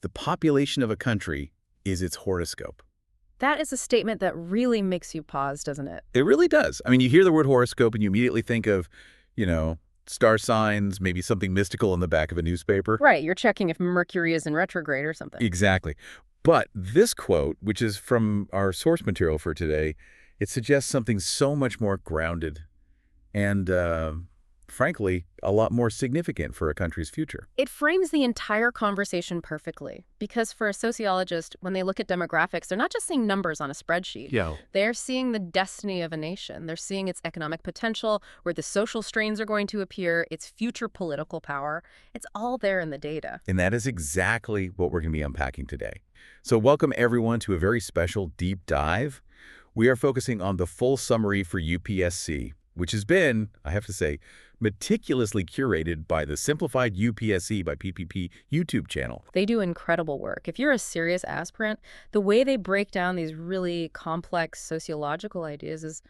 The population of a country is its horoscope. That is a statement that really makes you pause, doesn't it? It really does. I mean, you hear the word horoscope and you immediately think of, you know, star signs, maybe something mystical in the back of a newspaper. Right, you're checking if Mercury is in retrograde or something. Exactly. But this quote, which is from our source material for today, it suggests something so much more grounded and, frankly, a lot more significant for a country's future. It frames the entire conversation perfectly, because for a sociologist, when they look at demographics, they're not just seeing numbers on a spreadsheet. Yeah. They're seeing the destiny of a nation. They're seeing its economic potential, where the social strains are going to appear, its future political power. It's all there in the data. And that is exactly what we're going to be unpacking today. So welcome, everyone, to a very special deep dive. We are focusing on the full summary for UPSC, which has been, I have to say, meticulously curated by the Simplified UPSC by PPP YouTube channel. They do incredible work. If you're a serious aspirant, the way they break down these really complex sociological ideas is,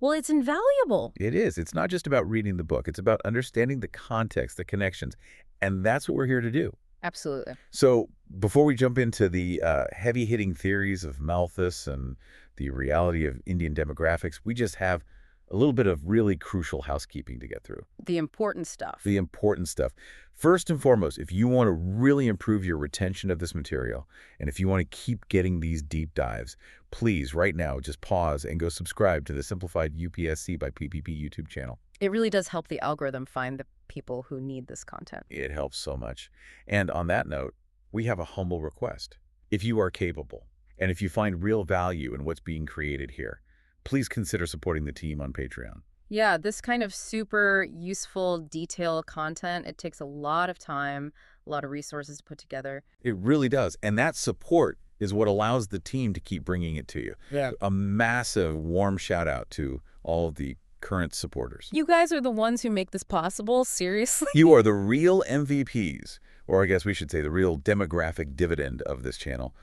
well, it's invaluable. It is. It's not just about reading the book. It's about understanding the context, the connections, and that's what we're here to do. Absolutely. So before we jump into the heavy-hitting theories of Malthus and the reality of Indian demographics, we just have a little bit of really crucial housekeeping to get through. The important stuff. The important stuff. First and foremost, if you want to really improve your retention of this material, and if you want to keep getting these deep dives, please, right now, just pause and go subscribe to the Simplified UPSC by PPP YouTube channel. It really does help the algorithm find the people who need this content. It helps so much. And on that note, we have a humble request. If you are capable, and if you find real value in what's being created here, please consider supporting the team on Patreon. Yeah, this kind of super useful, detailed content, it takes a lot of time, a lot of resources to put together. It really does. And that support is what allows the team to keep bringing it to you. Yeah. A massive warm shout out to all of the current supporters. You guys are the ones who make this possible, seriously? You are the real MVPs, or I guess we should say the real demographic dividend of this channel.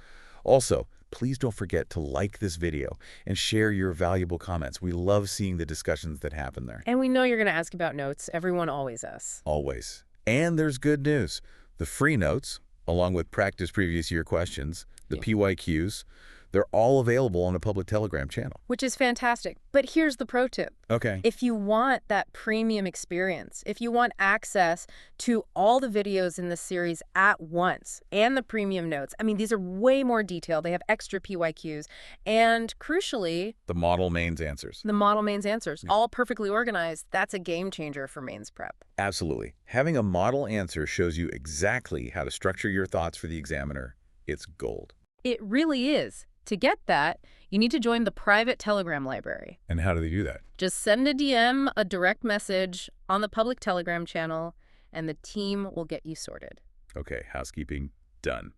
Also, please don't forget to like this video and share your valuable comments. We love seeing the discussions that happen there. And we know you're going to ask about notes. Everyone always asks. Always. And there's good news. The free notes, along with practice previous year questions, the PYQs, they're all available on the public Telegram channel. Which is fantastic. But here's the pro tip. Okay. If you want that premium experience, if you want access to all the videos in the series at once and the premium notes, I mean, these are way more detailed. They have extra PYQs. And crucially, the model mains answers. The model mains answers, all perfectly organized. That's a game changer for mains prep. Absolutely. Having a model answer shows you exactly how to structure your thoughts for the examiner. It's gold. It really is. To get that, you need to join the private Telegram library. And how do they do that? Just send a DM, a direct message on the public Telegram channel, and the team will get you sorted. Okay, housekeeping done.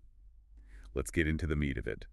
Let's get into the meat of it.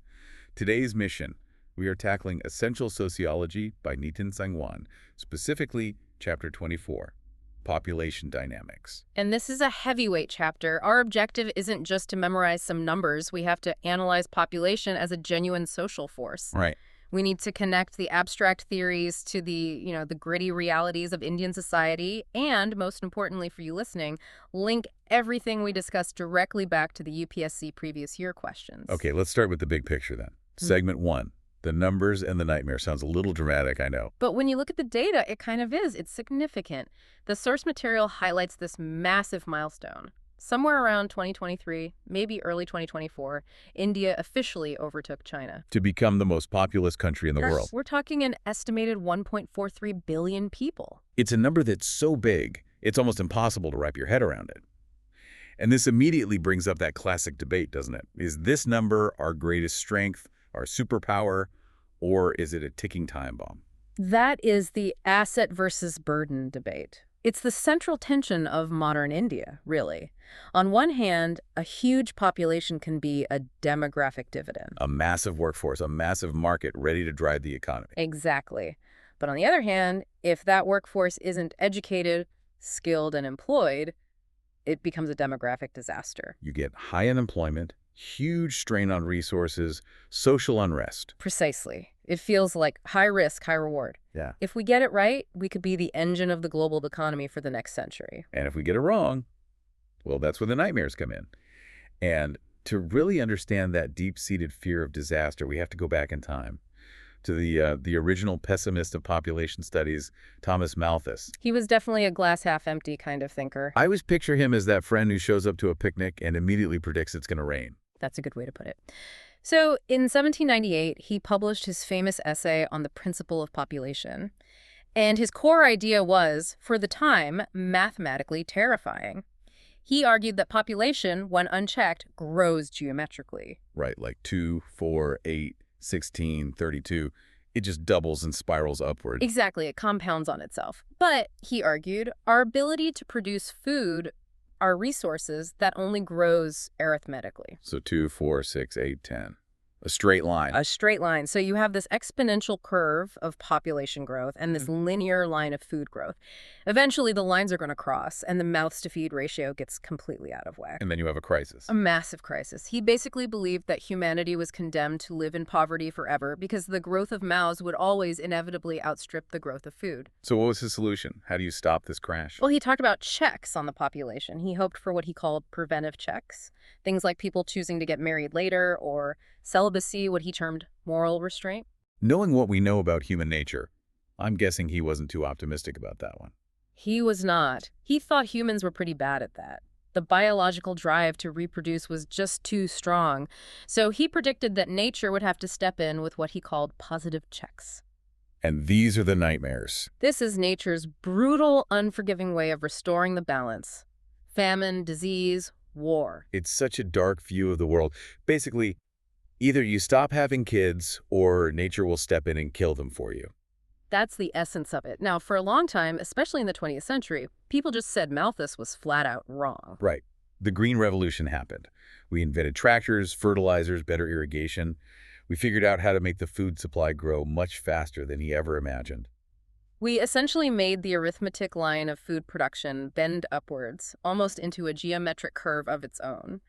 Today's mission, we are tackling Essential Sociology by Nitin Sangwan, specifically Chapter 24. Population dynamics. And this is a heavyweight chapter. Our objective isn't just to memorize some numbers. We have to analyze population as a genuine social force. Right. We need to connect the abstract theories to the gritty realities of Indian society, and most importantly for you listening, link everything we discussed directly back to the UPSC previous year questions. Okay, let's start with the big picture then. Segment 1. The numbers and the nightmare. Sounds a little dramatic, I know. But when you look at the data, it kind of is. It's significant. The source material highlights this massive milestone. Somewhere around 2023, maybe early 2024, India officially overtook China. To become the most populous country in the world. We're talking an estimated 1.43 billion people. It's a number that's so big, it's almost impossible to wrap your head around it. And this immediately brings up that classic debate, doesn't it? Is this number our greatest strength, our superpower, or is it a ticking time bomb? That is the asset versus burden debate. It's the central tension of modern India, really. On one hand, a huge population can be a demographic dividend. A massive workforce, a massive market ready to drive the economy. Exactly. But on the other hand, if that workforce isn't educated, skilled, and employed, it becomes a demographic disaster. You get high unemployment, huge strain on resources, social unrest. Precisely. It feels like high risk, high reward. Yeah. If we get it right, we could be the engine of the global economy for the next century. And if we get it wrong, well, that's where the nightmares come in. And to really understand that deep-seated fear of disaster, we have to go back in time to the original pessimist of population studies, Thomas Malthus. He was definitely a glass half empty kind of thinker. I always picture him as that friend who shows up to a picnic and immediately predicts it's going to rain. That's a good way to put it. So in 1798, he published his famous essay on the principle of population. And his core idea was, for the time, mathematically terrifying. He argued that population, when unchecked, grows geometrically. Right, like 2, 4, 8, 16, 32. It just doubles and spirals upward. Exactly, it compounds on itself. But, he argued, our ability to produce food are resources that only grows arithmetically. So 2, 4, 6, 8, 10. A straight line. A straight line. So you have this exponential curve of population growth and this linear line of food growth. Eventually, the lines are going to cross, and the mouths-to-feed ratio gets completely out of whack. And then you have a crisis. A massive crisis. He basically believed that humanity was condemned to live in poverty forever because the growth of mouths would always inevitably outstrip the growth of food. So what was his solution? How do you stop this crash? Well, he talked about checks on the population. He hoped for what he called preventive checks. Things like people choosing to get married later, or celibacy, what he termed moral restraint. Knowing what we know about human nature, I'm guessing he wasn't too optimistic about that one. He was not. He thought humans were pretty bad at that. The biological drive to reproduce was just too strong. So he predicted that nature would have to step in with what he called positive checks. And these are the nightmares. This is nature's brutal, unforgiving way of restoring the balance. Famine, disease, war. It's such a dark view of the world. Basically, either you stop having kids or nature will step in and kill them for you. That's the essence of it. Now, for a long time, especially in the 20th century, people just said Malthus was flat out wrong. Right. The Green Revolution happened. We invented tractors, fertilizers, better irrigation. We figured out how to make the food supply grow much faster than he ever imagined. We essentially made the arithmetic line of food production bend upwards, almost into a geometric curve of its own.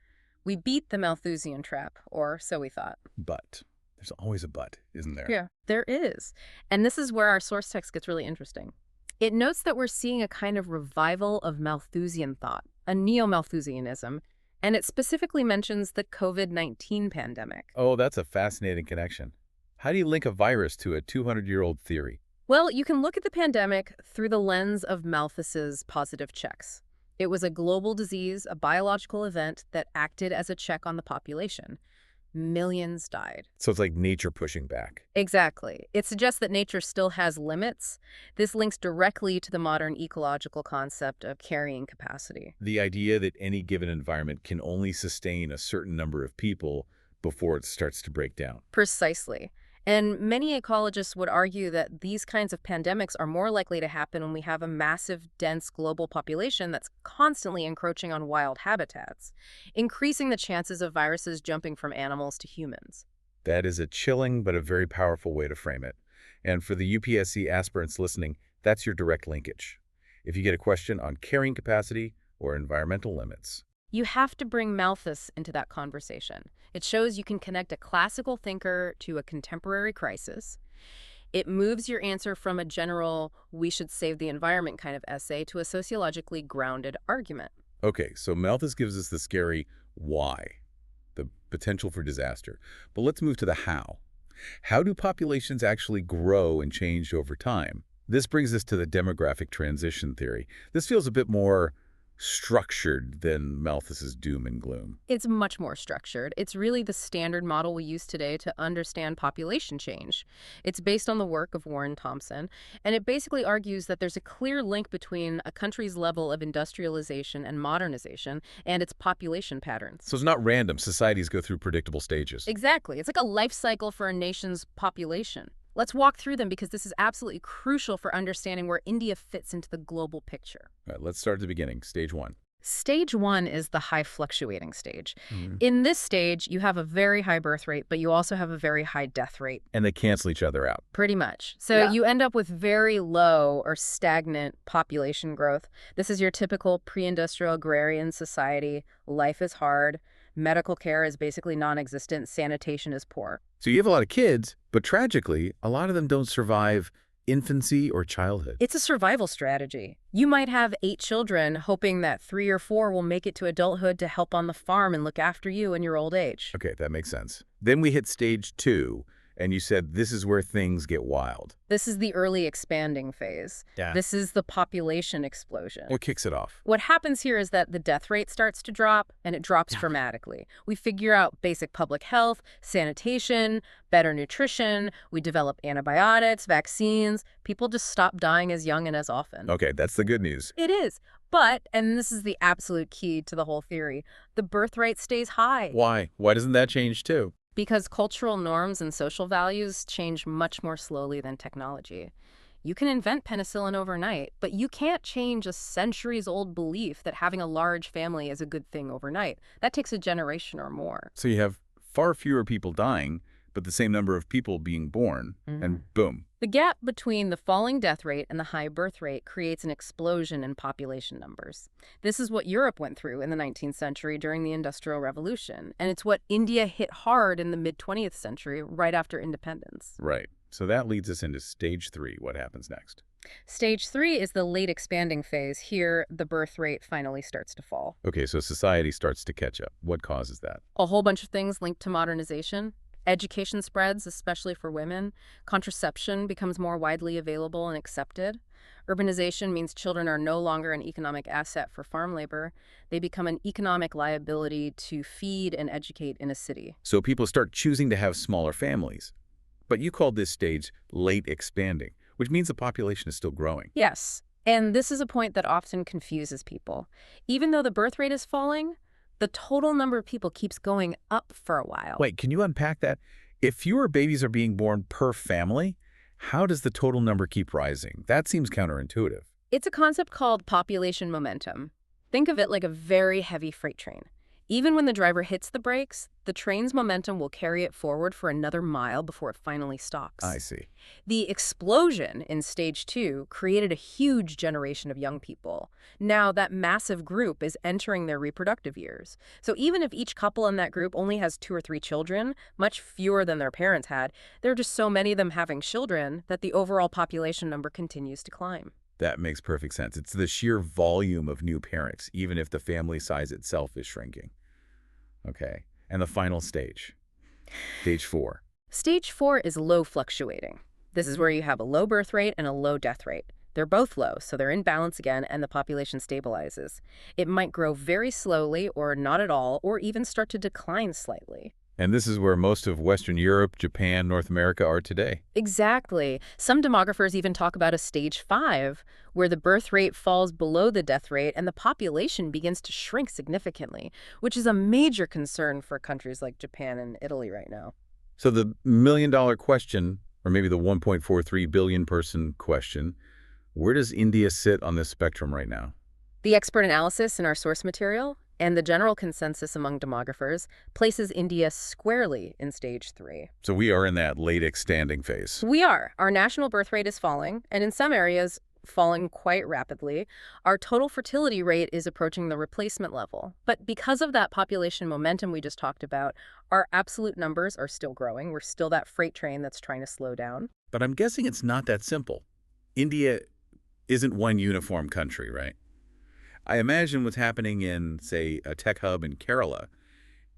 We beat the Malthusian trap, or so we thought. But there's always a but, isn't there? Yeah, there is. And this is where our source text gets really interesting. It notes that we're seeing a kind of revival of Malthusian thought, a neo-Malthusianism, and it specifically mentions the COVID-19 pandemic. Oh, that's a fascinating connection. How do you link a virus to a 200-year-old theory? Well, you can look at the pandemic through the lens of Malthus's positive checks. It was a global disease, a biological event that acted as a check on the population. Millions died. So it's like nature pushing back. Exactly. It suggests that nature still has limits. This links directly to the modern ecological concept of carrying capacity. The idea that any given environment can only sustain a certain number of people before it starts to break down. Precisely. And many ecologists would argue that these kinds of pandemics are more likely to happen when we have a massive, dense global population that's constantly encroaching on wild habitats, increasing the chances of viruses jumping from animals to humans. That is a chilling but a very powerful way to frame it. And for the UPSC aspirants listening, that's your direct linkage. If you get a question on carrying capacity or environmental limits. You have to bring Malthus into that conversation. It shows you can connect a classical thinker to a contemporary crisis. It moves your answer from a general, we should save the environment kind of essay to a sociologically grounded argument. Okay, so Malthus gives us the scary why, the potential for disaster. But let's move to the how. How do populations actually grow and change over time? This brings us to the demographic transition theory. This feels a bit more structured than Malthus's doom and gloom. It's much more structured. It's really the standard model we use today to understand population change. It's based on the work of Warren Thompson, and it basically argues that there's a clear link between a country's level of industrialization and modernization and its population patterns. So it's not random. Societies go through predictable stages. Exactly. It's like a life cycle for a nation's population. Let's walk through them because this is absolutely crucial for understanding where India fits into the global picture. All right, let's start at the beginning. Stage 1. Stage 1 is the high fluctuating stage. In this stage, you have a very high birth rate, but you also have a very high death rate. And they cancel each other out. Pretty much. So you end up with very low or stagnant population growth. This is your typical pre-industrial agrarian society. Life is hard. Medical care is basically non-existent. Sanitation is poor. So you have a lot of kids, but tragically, a lot of them don't survive infancy or childhood? It's a survival strategy. You might have 8 children hoping that 3 or 4 will make it to adulthood to help on the farm and look after you in your old age. Okay, that makes sense. Then we hit stage 2, and you said this is where things get wild. This is the early expanding phase. Yeah. This is the population explosion. What kicks it off? What happens here is that the death rate starts to drop, and it drops dramatically. We figure out basic public health, sanitation, better nutrition. We develop antibiotics, vaccines. People just stop dying as young and as often. Okay, that's the good news. It is. But, and this is the absolute key to the whole theory, the birth rate stays high. Why? Why doesn't that change too? Because cultural norms and social values change much more slowly than technology. You can invent penicillin overnight, but you can't change a centuries-old belief that having a large family is a good thing overnight. That takes a generation or more. So you have far fewer people dying, but the same number of people being born, and boom. The gap between the falling death rate and the high birth rate creates an explosion in population numbers. This is what Europe went through in the 19th century during the Industrial Revolution, and it's what India hit hard in the mid-20th century right after independence. Right. So that leads us into stage 3. What happens next? Stage 3 is the late expanding phase. Here, the birth rate finally starts to fall. Okay, so society starts to catch up. What causes that? A whole bunch of things linked to modernization. Education spreads, especially for women. Contraception becomes more widely available and accepted. Urbanization means children are no longer an economic asset for farm labor. They become an economic liability to feed and educate in a city. So people start choosing to have smaller families. But you called this stage late expanding, which means the population is still growing. Yes, and this is a point that often confuses people. Even though the birth rate is falling, the total number of people keeps going up for a while. Wait, can you unpack that? If fewer babies are being born per family, how does the total number keep rising? That seems counterintuitive. It's a concept called population momentum. Think of it like a very heavy freight train. Even when the driver hits the brakes, the train's momentum will carry it forward for another mile before it finally stops. I see. The explosion in stage 2 created a huge generation of young people. Now that massive group is entering their reproductive years. So even if each couple in that group only has 2 or 3 children, much fewer than their parents had, there are just so many of them having children that the overall population number continues to climb. That makes perfect sense. It's the sheer volume of new parents, even if the family size itself is shrinking. Okay. And the final stage, stage 4. Stage 4 is low fluctuating. This is where you have a low birth rate and a low death rate. They're both low, so they're in balance again, and the population stabilizes. It might grow very slowly or not at all, or even start to decline slightly. And this is where most of Western Europe, Japan, North America are today. Exactly. Some demographers even talk about a stage 5, where the birth rate falls below the death rate and the population begins to shrink significantly, which is a major concern for countries like Japan and Italy right now. So the million-dollar question, or maybe the 1.43 billion person question, where does India sit on this spectrum right now? The expert analysis in our source material and the general consensus among demographers places India squarely in stage 3. So we are in that late expanding phase. We are. Our national birth rate is falling, and in some areas, falling quite rapidly. Our total fertility rate is approaching the replacement level. But because of that population momentum we just talked about, our absolute numbers are still growing. We're still that freight train that's trying to slow down. But I'm guessing it's not that simple. India isn't one uniform country, right? I imagine what's happening in, say, a tech hub in Kerala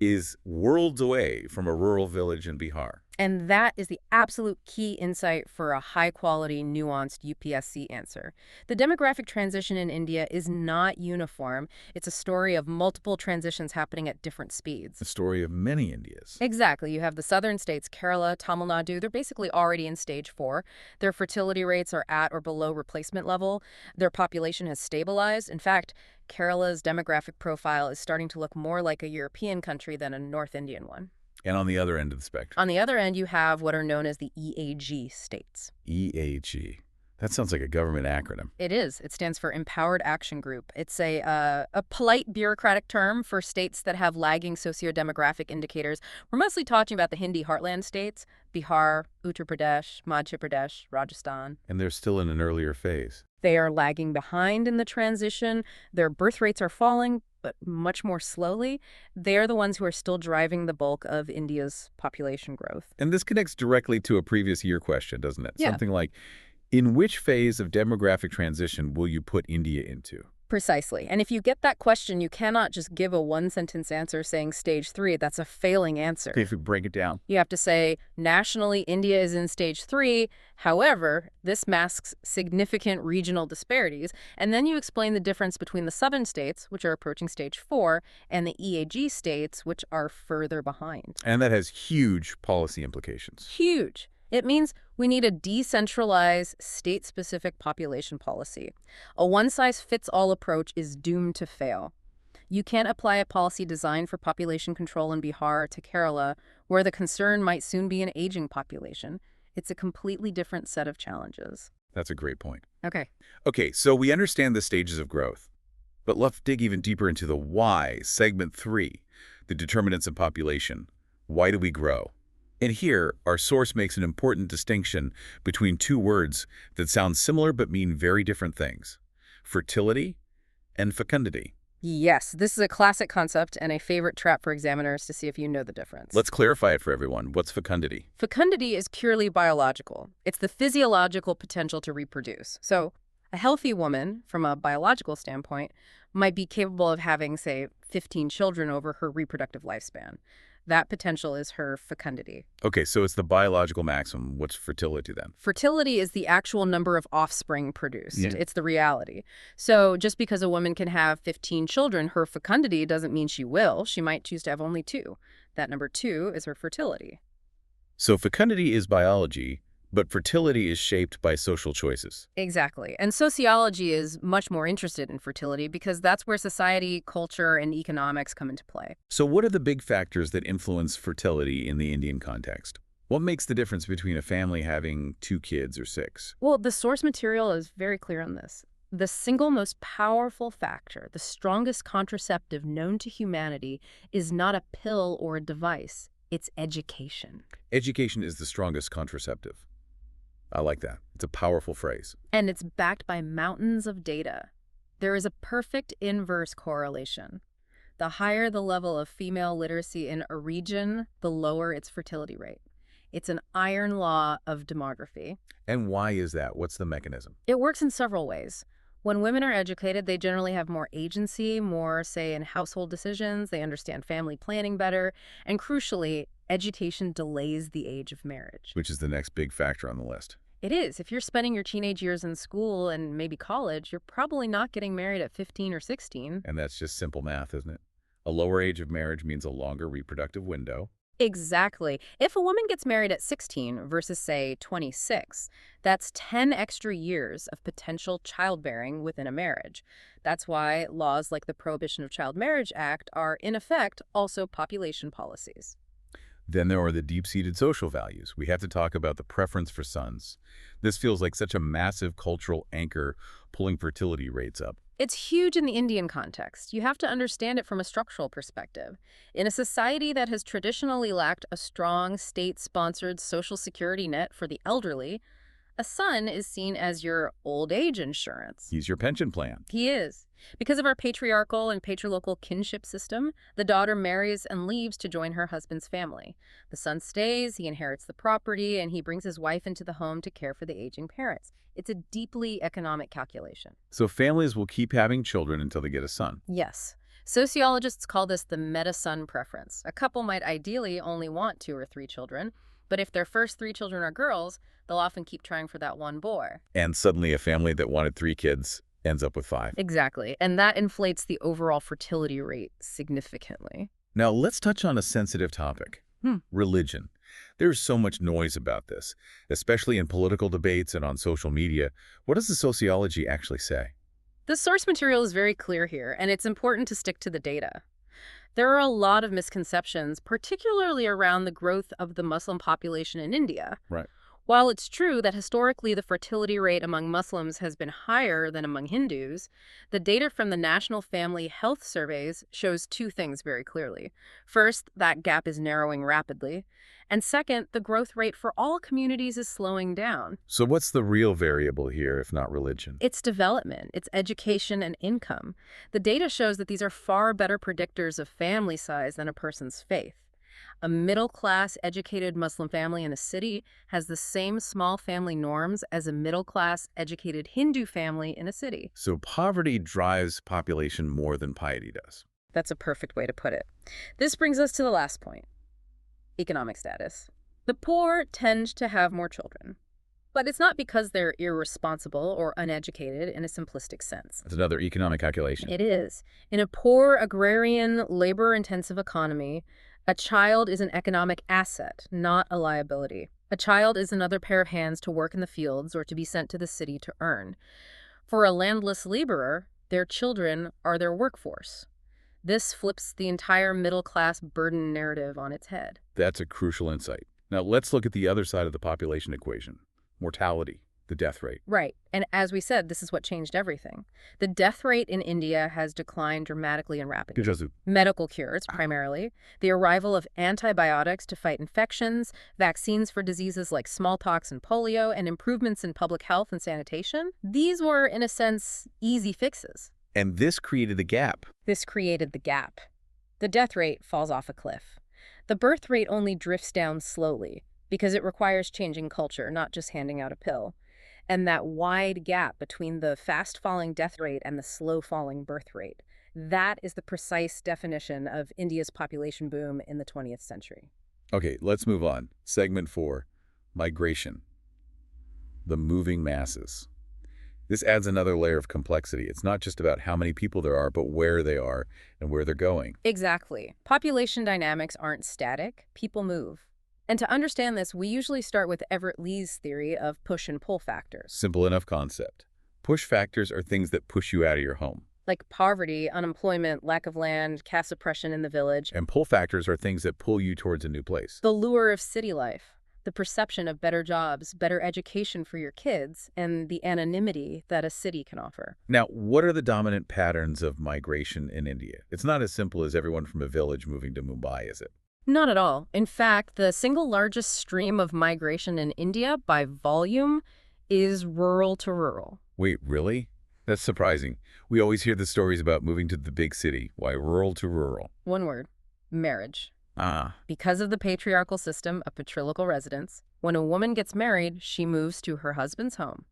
is worlds away from a rural village in Bihar. And that is the absolute key insight for a high-quality, nuanced UPSC answer. The demographic transition in India is not uniform. It's a story of multiple transitions happening at different speeds. The story of many Indias. Exactly. You have the southern states, Kerala, Tamil Nadu. They're basically already in stage 4. Their fertility rates are at or below replacement level. Their population has stabilized. In fact, Kerala's demographic profile is starting to look more like a European country than a North Indian one. And on the other end of the spectrum? On the other end, you have what are known as the EAG states. EAG. That sounds like a government acronym. It is. It stands for Empowered Action Group. It's a polite bureaucratic term for states that have lagging socio-demographic indicators. We're mostly talking about the Hindi heartland states, Bihar, Uttar Pradesh, Madhya Pradesh, Rajasthan. And they're still in an earlier phase. They are lagging behind in the transition. Their birth rates are falling, but much more slowly. They're the ones who are still driving the bulk of India's population growth. And this connects directly to a previous year question, doesn't it? Yeah. Something like, In which phase of demographic transition will you put India into? Precisely. And if you get that question, you cannot just give a one-sentence answer saying stage 3. That's a failing answer. Okay, if we break it down. You have to say, nationally, India is in stage 3. However, this masks significant regional disparities. And then you explain the difference between the southern states, which are approaching stage 4, and the EAG states, which are further behind. And that has huge policy implications. Huge. It means we need a decentralized, state-specific population policy. A one-size-fits-all approach is doomed to fail. You can't apply a policy designed for population control in Bihar to Kerala, where the concern might soon be an aging population. It's a completely different set of challenges. That's a great point. Okay. Okay, so we understand the stages of growth. But let's dig even deeper into the why, segment 3, the determinants of population. Why do we grow? And here, our source makes an important distinction between two words that sound similar but mean very different things: fertility and fecundity. Yes, this is a classic concept and a favorite trap for examiners to see if you know the difference. Let's clarify it for everyone. What's fecundity? Fecundity is purely biological. It's the physiological potential to reproduce. So a healthy woman, from a biological standpoint, might be capable of having, say, 15 children over her reproductive lifespan. That potential is her fecundity. Okay, so it's the biological maximum. What's fertility then? Fertility is the actual number of offspring produced. Yeah. It's the reality. So just because a woman can have 15 children, her fecundity doesn't mean she will. She might choose to have only 2. That number 2 is her fertility. So fecundity is biology, but fertility is shaped by social choices. Exactly. And sociology is much more interested in fertility because that's where society, culture, and economics come into play. So what are the big factors that influence fertility in the Indian context? What makes the difference between a family having 2 kids or 6? Well, the source material is very clear on this. The single most powerful factor, the strongest contraceptive known to humanity, is not a pill or a device. It's education. Education is the strongest contraceptive. I like that. It's a powerful phrase. And it's backed by mountains of data. There is a perfect inverse correlation. The higher the level of female literacy in a region, the lower its fertility rate. It's an iron law of demography. And why is that? What's the mechanism? It works in several ways. When women are educated, they generally have more agency, more say in household decisions, they understand family planning better, and crucially, education delays the age of marriage. Which is the next big factor on the list. It is. If you're spending your teenage years in school and maybe college, you're probably not getting married at 15 or 16. And that's just simple math, isn't it? A lower age of marriage means a longer reproductive window. Exactly. If a woman gets married at 16 versus, say, 26, that's 10 extra years of potential childbearing within a marriage. That's why laws like the Prohibition of Child Marriage Act are, in effect, also population policies. Then there are the deep-seated social values. We have to talk about the preference for sons. This feels like such a massive cultural anchor pulling fertility rates up. It's huge in the Indian context. You have to understand it from a structural perspective. In a society that has traditionally lacked a strong state-sponsored social security net for the elderly, a son is seen as your old age insurance. He's your pension plan. He is. Because of our patriarchal and patrilocal kinship system, the daughter marries and leaves to join her husband's family. The son stays, he inherits the property, and he brings his wife into the home to care for the aging parents. It's a deeply economic calculation. So families will keep having children until they get a son. Yes. Sociologists call this the meta-son preference. A couple might ideally only want 2 or 3 children, but if their first 3 children are girls, they'll often keep trying for that one boy. And suddenly a family that wanted 3 kids ends up with 5. Exactly. And that inflates the overall fertility rate significantly. Now let's touch on a sensitive topic. Religion. There's so much noise about this, especially in political debates and on social media. What does the sociology actually say? The source material is very clear here, and it's important to stick to the data. There are a lot of misconceptions, particularly around the growth of the Muslim population in India. Right. While it's true that historically the fertility rate among Muslims has been higher than among Hindus, the data from the National Family Health Surveys shows 2 things very clearly. First, that gap is narrowing rapidly. And second, the growth rate for all communities is slowing down. So what's the real variable here, if not religion? It's development, it's education and income. The data shows that these are far better predictors of family size than a person's faith. A middle-class, educated Muslim family in a city has the same small family norms as a middle-class, educated Hindu family in a city. So poverty drives population more than piety does. That's a perfect way to put it. This brings us to the last point, economic status. The poor tend to have more children. But it's not because they're irresponsible or uneducated in a simplistic sense. That's another economic calculation. It is. In a poor, agrarian, labor-intensive economy, a child is an economic asset, not a liability. A child is another pair of hands to work in the fields or to be sent to the city to earn. For a landless laborer, their children are their workforce. This flips the entire middle-class burden narrative on its head. That's a crucial insight. Now let's look at the other side of the population equation. Mortality, the death rate. Right. And as we said, this is what changed everything. The death rate in India has declined dramatically and rapidly. Medical cures, primarily. The arrival of antibiotics to fight infections, vaccines for diseases like smallpox and polio, and improvements in public health and sanitation. These were, in a sense, easy fixes. And this created the gap. This created the gap. The death rate falls off a cliff. The birth rate only drifts down slowly, because it requires changing culture, not just handing out a pill. And that wide gap between the fast-falling death rate and the slow-falling birth rate, that is the precise definition of India's population boom in the 20th century. Okay, let's move on. Segment 4, migration. The moving masses. This adds another layer of complexity. It's not just about how many people there are, but where they are and where they're going. Exactly. Population dynamics aren't static. People move. And to understand this, we usually start with Everett Lee's theory of push and pull factors. Simple enough concept. Push factors are things that push you out of your home. Like poverty, unemployment, lack of land, caste oppression in the village. And pull factors are things that pull you towards a new place. The lure of city life, the perception of better jobs, better education for your kids, and the anonymity that a city can offer. Now, what are the dominant patterns of migration in India? It's not as simple as everyone from a village moving to Mumbai, is it? Not at all. In fact, the single largest stream of migration in India by volume is rural to rural. Wait, really? That's surprising. We always hear the stories about moving to the big city. Why rural to rural? One word, marriage. Ah. Because of the patriarchal system of patrilical residence, when a woman gets married, she moves to her husband's home.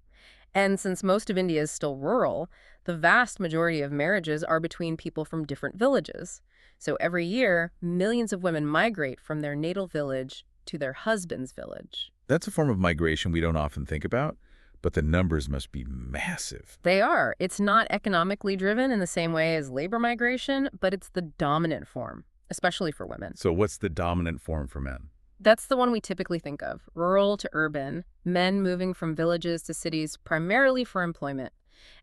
And since most of India is still rural, the vast majority of marriages are between people from different villages. So every year, millions of women migrate from their natal village to their husband's village. That's a form of migration we don't often think about, but the numbers must be massive. They are. It's not economically driven in the same way as labor migration, but it's the dominant form, especially for women. So what's the dominant form for men? That's the one we typically think of, rural to urban, men moving from villages to cities primarily for employment,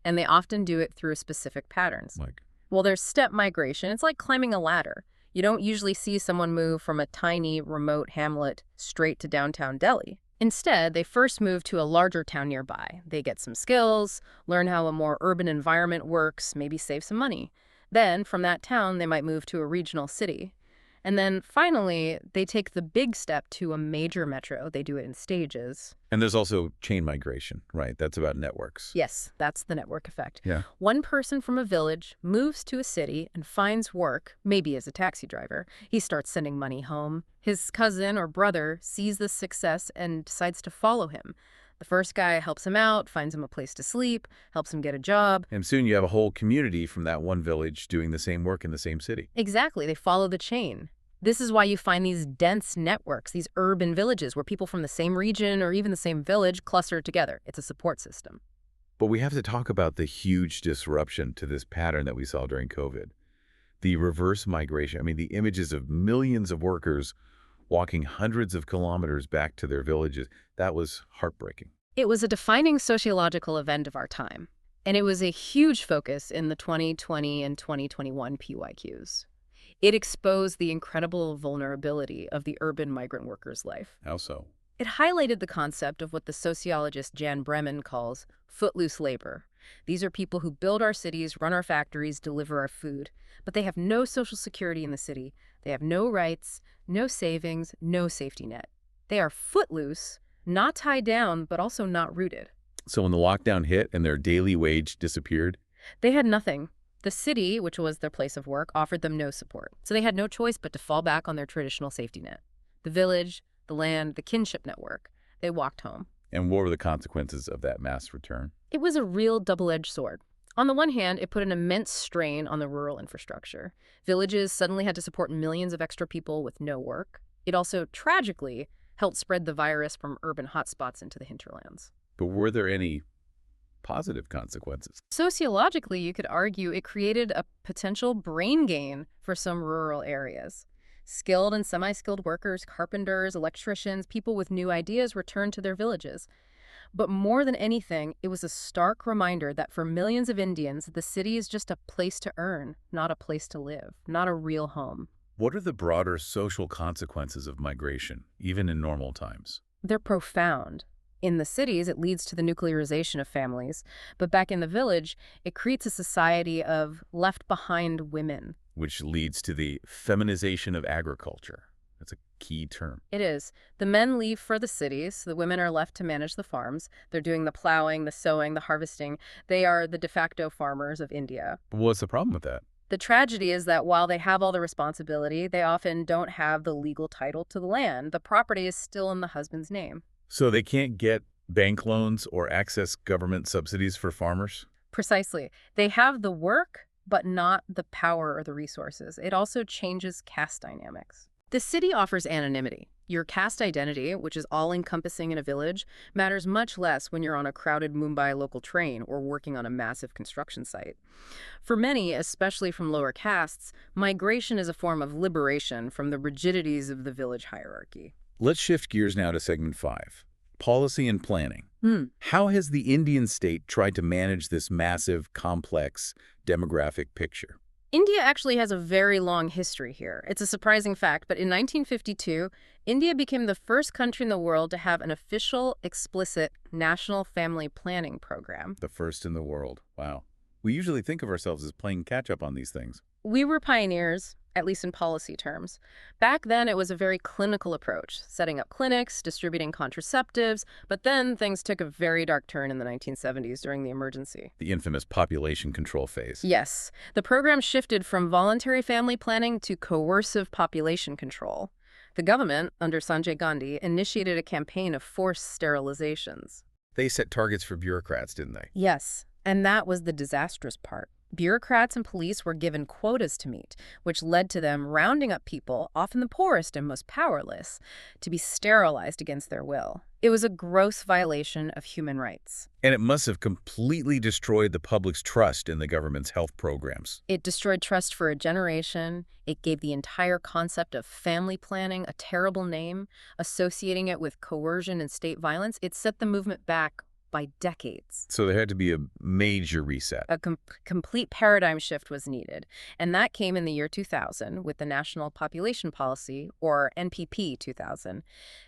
and they often do it through specific patterns. Like? Well, there's step migration. It's like climbing a ladder. You don't usually see someone move from a tiny, remote hamlet straight to downtown Delhi. Instead, they first move to a larger town nearby. They get some skills, learn how a more urban environment works, maybe save some money. Then, from that town, they might move to a regional city. And then, finally, they take the big step to a major metro. They do it in stages. And there's also chain migration, right? That's about networks. Yes, that's the network effect. Yeah. One person from a village moves to a city and finds work, maybe as a taxi driver. He starts sending money home. His cousin or brother sees this success and decides to follow him. The first guy helps him out, finds him a place to sleep, helps him get a job. And soon you have a whole community from that one village doing the same work in the same city. Exactly. They follow the chain. This is why you find these dense networks, these urban villages where people from the same region or even the same village cluster together. It's a support system. But we have to talk about the huge disruption to this pattern that we saw during COVID. The reverse migration. I mean, the images of millions of workers walking hundreds of kilometers back to their villages, that was heartbreaking. It was a defining sociological event of our time, and it was a huge focus in the 2020 and 2021 PYQs. It exposed the incredible vulnerability of the urban migrant worker's life. How so? It highlighted the concept of what the sociologist Jan Bremen calls footloose labor. These are people who build our cities, run our factories, deliver our food, but they have no social security in the city. They have no rights, no savings, no safety net. They are footloose, not tied down, but also not rooted. So when the lockdown hit and their daily wage disappeared? They had nothing. The city, which was their place of work, offered them no support, so they had no choice but to fall back on their traditional safety net. The village, the land, the kinship network. They walked home. And what were the consequences of that mass return? It was a real double-edged sword. On the one hand, it put an immense strain on the rural infrastructure. Villages suddenly had to support millions of extra people with no work. It also, tragically, helped spread the virus from urban hotspots into the hinterlands. But were there any positive consequences? Sociologically, you could argue it created a potential brain gain for some rural areas. Skilled and semi-skilled workers, carpenters, electricians, people with new ideas returned to their villages. But more than anything, it was a stark reminder that for millions of Indians, the city is just a place to earn, not a place to live, not a real home. What are the broader social consequences of migration, even in normal times? They're profound. In the cities, it leads to the nuclearization of families. But back in the village, it creates a society of left-behind women. Which leads to the feminization of agriculture. That's a key term. It is. The men leave for the cities. The women are left to manage the farms. They're doing the plowing, the sowing, the harvesting. They are the de facto farmers of India. But what's the problem with that? The tragedy is that while they have all the responsibility, they often don't have the legal title to the land. The property is still in the husband's name. So they can't get bank loans or access government subsidies for farmers? Precisely. They have the work, but not the power or the resources. It also changes caste dynamics. The city offers anonymity. Your caste identity, which is all-encompassing in a village, matters much less when you're on a crowded Mumbai local train or working on a massive construction site. For many, especially from lower castes, migration is a form of liberation from the rigidities of the village hierarchy. Let's shift gears now to segment 5, policy and planning. How has the Indian state tried to manage this massive, complex demographic picture? India actually has a very long history here. It's a surprising fact, but in 1952, India became the first country in the world to have an official, explicit national family planning program. The first in the world. Wow. We usually think of ourselves as playing catch-up on these things. We were pioneers, at least in policy terms. Back then, it was a very clinical approach, setting up clinics, distributing contraceptives, but then things took a very dark turn in the 1970s during the emergency. The infamous population control phase. Yes. The program shifted from voluntary family planning to coercive population control. The government, under Sanjay Gandhi, initiated a campaign of forced sterilizations. They set targets for bureaucrats, didn't they? Yes, and that was the disastrous part. Bureaucrats and police were given quotas to meet, which led to them rounding up people, often the poorest and most powerless, to be sterilized against their will. It was a gross violation of human rights. And it must have completely destroyed the public's trust in the government's health programs. It destroyed trust for a generation. It gave the entire concept of family planning a terrible name, associating it with coercion and state violence. It set the movement back by decades. So there had to be a major reset. A complete paradigm shift was needed, and that came in the year 2000 with the National Population Policy, or NPP 2000.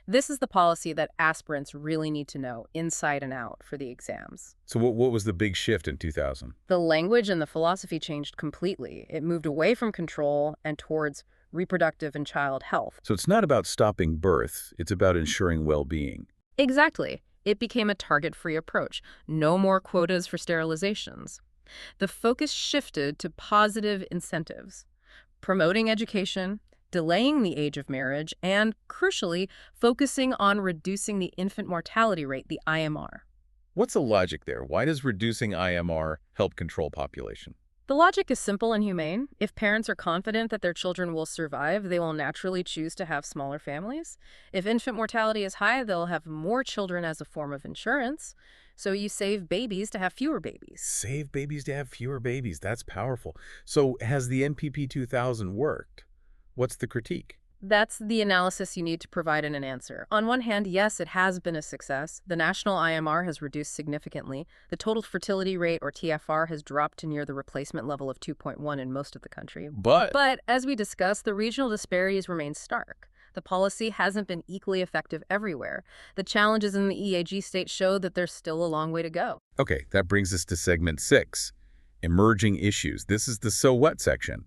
This is the policy that aspirants really need to know inside and out for the exams. So what was the big shift in 2000? The language and the philosophy changed completely. It moved away from control and towards reproductive and child health. So it's not about stopping birth, it's about ensuring well-being. Exactly. It became a target-free approach. No more quotas for sterilizations. The focus shifted to positive incentives, promoting education, delaying the age of marriage, and, crucially, focusing on reducing the infant mortality rate, the IMR. What's the logic there? Why does reducing IMR help control population? The logic is simple and humane. If parents are confident that their children will survive, they will naturally choose to have smaller families. If infant mortality is high, they'll have more children as a form of insurance. So you save babies to have fewer babies. Save babies to have fewer babies. That's powerful. So has the NPP 2000 worked? What's the critique? That's the analysis you need to provide in an answer. On one hand, yes, it has been a success. The national IMR has reduced significantly. The total fertility rate, or TFR, has dropped to near the replacement level of 2.1 in most of the country. But as we discussed, the regional disparities remain stark. The policy hasn't been equally effective everywhere. The challenges in the EAG state show that there's still a long way to go. Okay, that brings us to segment 6, emerging issues. This is the so what section.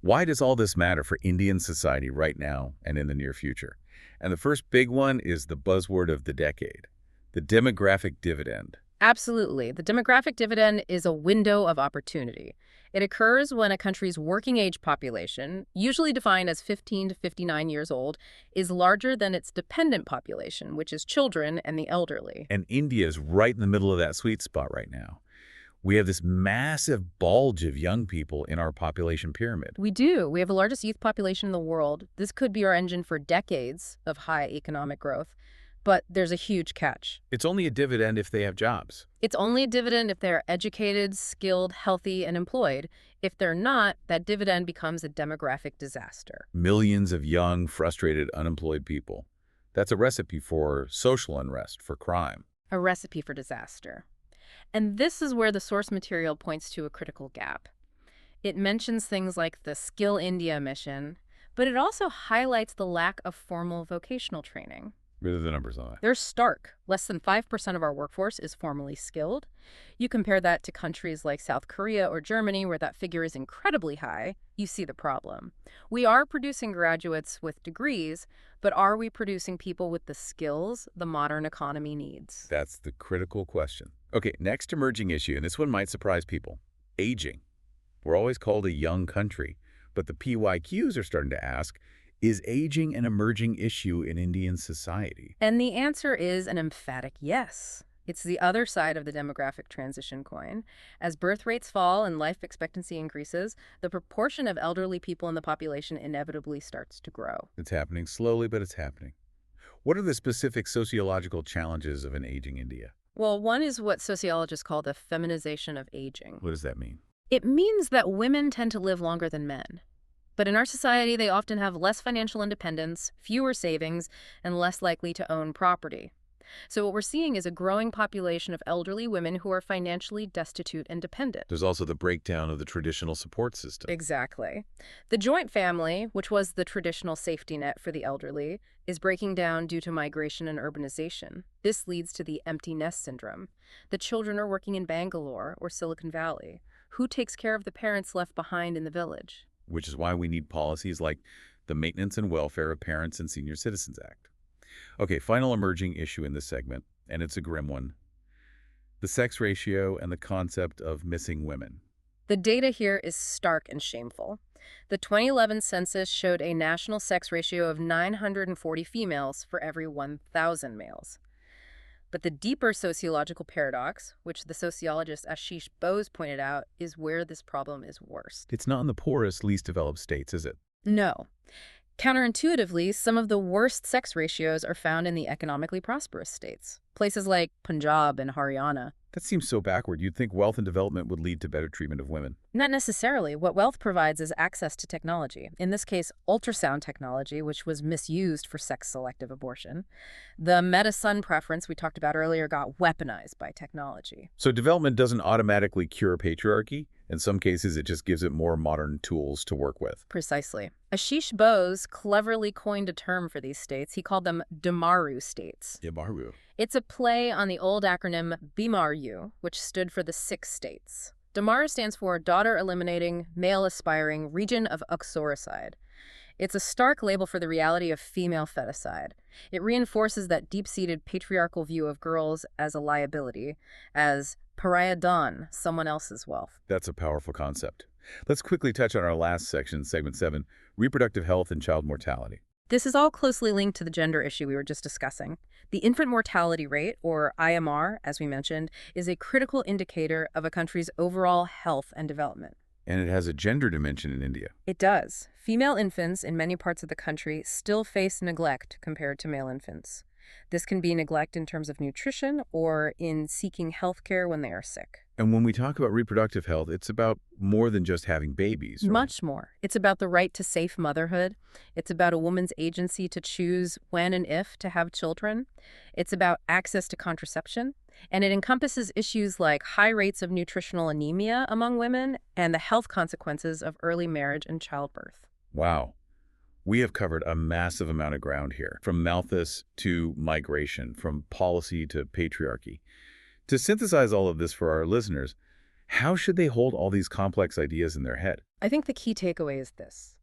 Why does all this matter for Indian society right now and in the near future? And the first big one is the buzzword of the decade, the demographic dividend. Absolutely. The demographic dividend is a window of opportunity. It occurs when a country's working age population, usually defined as 15 to 59 years old, is larger than its dependent population, which is children and the elderly. And India is right in the middle of that sweet spot right now. We have this massive bulge of young people in our population pyramid. We do. We have the largest youth population in the world. This could be our engine for decades of high economic growth. But there's a huge catch. It's only a dividend if they have jobs. It's only a dividend if they're educated, skilled, healthy, and employed. If they're not, that dividend becomes a demographic disaster. Millions of young, frustrated, unemployed people. That's a recipe for social unrest, for crime. A recipe for disaster. And this is where the source material points to a critical gap. It mentions things like the Skill India mission, but it also highlights the lack of formal vocational training. What are the numbers on that? They're stark. Less than 5% of our workforce is formally skilled. You compare that to countries like South Korea or Germany, where that figure is incredibly high, you see the problem. We are producing graduates with degrees, but are we producing people with the skills the modern economy needs? That's the critical question. Okay, next emerging issue, and this one might surprise people. Aging. We're always called a young country, but the PYQs are starting to ask, is aging an emerging issue in Indian society? And the answer is an emphatic yes. It's the other side of the demographic transition coin. As birth rates fall and life expectancy increases, the proportion of elderly people in the population inevitably starts to grow. It's happening slowly, but it's happening. What are the specific sociological challenges of an aging India? Well, one is what sociologists call the feminization of aging. What does that mean? It means that women tend to live longer than men. But in our society, they often have less financial independence, fewer savings, and less likely to own property. So what we're seeing is a growing population of elderly women who are financially destitute and dependent. There's also the breakdown of the traditional support system. Exactly. The joint family, which was the traditional safety net for the elderly, is breaking down due to migration and urbanization. This leads to the empty nest syndrome. The children are working in Bangalore or Silicon Valley. Who takes care of the parents left behind in the village? Which is why we need policies like the Maintenance and Welfare of Parents and Senior Citizens Act. Okay, final emerging issue in this segment, and it's a grim one. The sex ratio and the concept of missing women. The data here is stark and shameful. The 2011 census showed a national sex ratio of 940 females for every 1,000 males. But the deeper sociological paradox, which the sociologist Ashish Bose pointed out, is where this problem is worst. It's not in the poorest, least developed states, is it? No. Counterintuitively, some of the worst sex ratios are found in the economically prosperous states, places like Punjab and Haryana. That seems so backward. You'd think wealth and development would lead to better treatment of women. Not necessarily. What wealth provides is access to technology, in this case, ultrasound technology, which was misused for sex-selective abortion. The meta-son preference we talked about earlier got weaponized by technology. So development doesn't automatically cure patriarchy. In some cases, it just gives it more modern tools to work with. Precisely. Ashish Bose cleverly coined a term for these states. He called them Damaru states. Damaru. It's a play on the old acronym BMRU, which stood for the 6 states. Damaru stands for Daughter Eliminating, Male Aspiring, Region of Uxoricide. It's a stark label for the reality of female feticide. It reinforces that deep-seated patriarchal view of girls as a liability, as pariah don, someone else's wealth. That's a powerful concept. Let's quickly touch on our last section, segment 7, reproductive health and child mortality. This is all closely linked to the gender issue we were just discussing. The infant mortality rate, or IMR, as we mentioned, is a critical indicator of a country's overall health and development. And it has a gender dimension in India. It does. Female infants in many parts of the country still face neglect compared to male infants. This can be neglect in terms of nutrition or in seeking health care when they are sick. And when we talk about reproductive health, it's about more than just having babies. Right? Much more. It's about the right to safe motherhood. It's about a woman's agency to choose when and if to have children. It's about access to contraception. And it encompasses issues like high rates of nutritional anemia among women and the health consequences of early marriage and childbirth. Wow. We have covered a massive amount of ground here, from Malthus to migration, from policy to patriarchy. To synthesize all of this for our listeners, how should they hold all these complex ideas in their head? I think the key takeaway is this.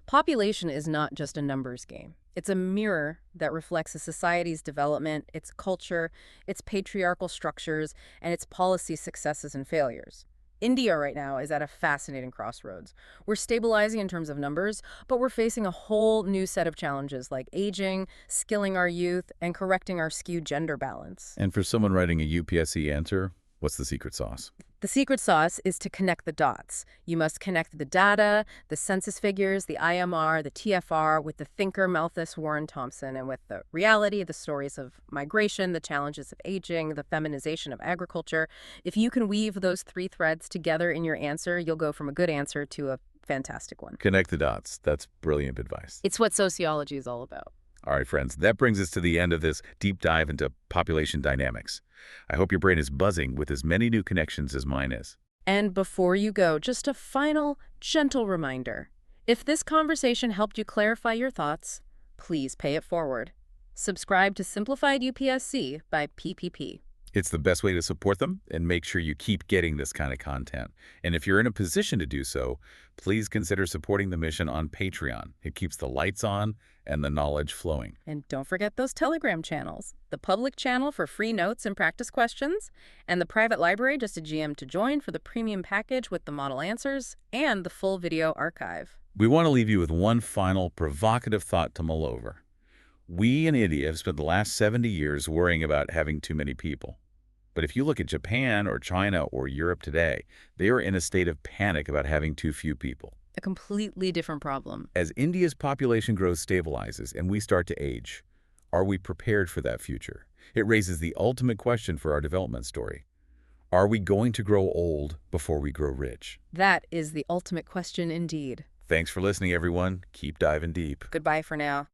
Population is not just a numbers game. It's a mirror that reflects a society's development, its culture, its patriarchal structures, and its policy successes and failures. India right now is at a fascinating crossroads. We're stabilizing in terms of numbers, but we're facing a whole new set of challenges like aging, skilling our youth, and correcting our skewed gender balance. And for someone writing a UPSC answer, what's the secret sauce? The secret sauce is to connect the dots. You must connect the data, the census figures, the IMR, the TFR with the thinker Malthus Warren Thompson, and with the reality, the stories of migration, the challenges of aging, the feminization of agriculture. If you can weave those three threads together in your answer, you'll go from a good answer to a fantastic one. Connect the dots. That's brilliant advice. It's what sociology is all about. All right, friends, that brings us to the end of this deep dive into population dynamics. I hope your brain is buzzing with as many new connections as mine is. And before you go, just a final, gentle reminder. If this conversation helped you clarify your thoughts, please pay it forward. Subscribe to Simplified UPSC by PPP. It's the best way to support them and make sure you keep getting this kind of content. And if you're in a position to do so, please consider supporting the mission on Patreon. It keeps the lights on and the knowledge flowing. And don't forget those Telegram channels, the public channel for free notes and practice questions, and the private library, just a GM to join for the premium package with the model answers and the full video archive. We want to leave you with one final provocative thought to mull over. We in India have spent the last 70 years worrying about having too many people. But if you look at Japan or China or Europe today, they are in a state of panic about having too few people. A completely different problem. As India's population growth stabilizes and we start to age, are we prepared for that future? It raises the ultimate question for our development story. Are we going to grow old before we grow rich? That is the ultimate question indeed. Thanks for listening, everyone. Keep diving deep. Goodbye for now.